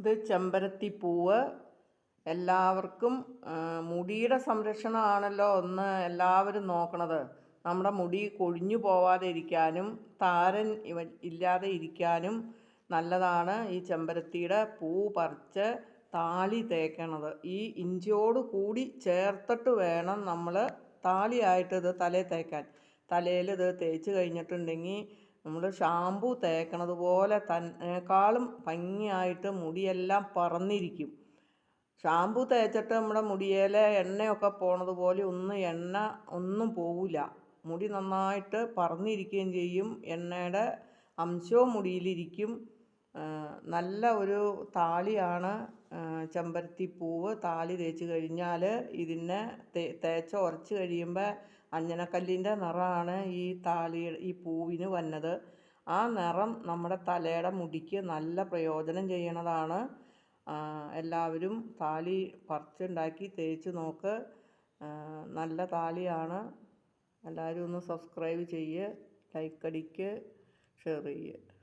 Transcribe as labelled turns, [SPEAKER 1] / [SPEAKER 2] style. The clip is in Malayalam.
[SPEAKER 1] ഇത് ചെമ്പരത്തിപ്പൂവ്. എല്ലാവർക്കും മുടിയുടെ സംരക്ഷണമാണല്ലോ ഒന്ന് എല്ലാവരും നോക്കണത്. നമ്മുടെ മുടി കൊഴിഞ്ഞു പോവാതെ ഇരിക്കാനും താരൻ ഇല്ലാതെ ഇരിക്കാനും നല്ലതാണ് ഈ ചെമ്പരത്തിയുടെ പൂ പറിച്ച് താളി തേക്കണത്. ഈ ഇഞ്ചിയോട് കൂടി ചേർത്തിട്ട് വേണം നമ്മൾ താളിയായിട്ട് ഇത് തലയിൽ തേക്കാൻ. തലയിൽ ഇത് തേച്ച് കഴിഞ്ഞിട്ടുണ്ടെങ്കിൽ നമ്മൾ ഷാമ്പു തേക്കണത് പോലെ തന്നെക്കാളും ഭംഗിയായിട്ട് മുടിയെല്ലാം പറന്നിരിക്കും. ഷാമ്പു തേച്ചിട്ട് നമ്മുടെ മുടിയിലെ എണ്ണയൊക്കെ പോണത് പോലെ എണ്ണ ഒന്നും പോവില്ല. മുടി നന്നായിട്ട് പറന്നിരിക്കുകയും ചെയ്യും. എണ്ണയുടെ അംശവും മുടിയിലിരിക്കും. നല്ല ഒരു താളിയാണ് ചെമ്പരത്തിപ്പൂവ്. താളി തേച്ച് കഴിഞ്ഞാൽ ഇതിനെ തേച്ച് ഉരച്ച് കഴിയുമ്പോൾ അഞ്ജനക്കല്ലിൻ്റെ നിറമാണ് ഈ പൂവിന് വന്നത്. ആ നിറം നമ്മുടെ തലയുടെ മുടിക്ക് നല്ല പ്രയോജനം ചെയ്യണതാണ്. എല്ലാവരും താളി പറിച്ചുണ്ടാക്കി തേച്ച് നോക്ക്. നല്ല താളിയാണ്. എല്ലാവരും ഒന്ന് സബ്സ്ക്രൈബ് ചെയ്യുക, ലൈക്ക് അടിക്കുക, ഷെയർ ചെയ്യുക.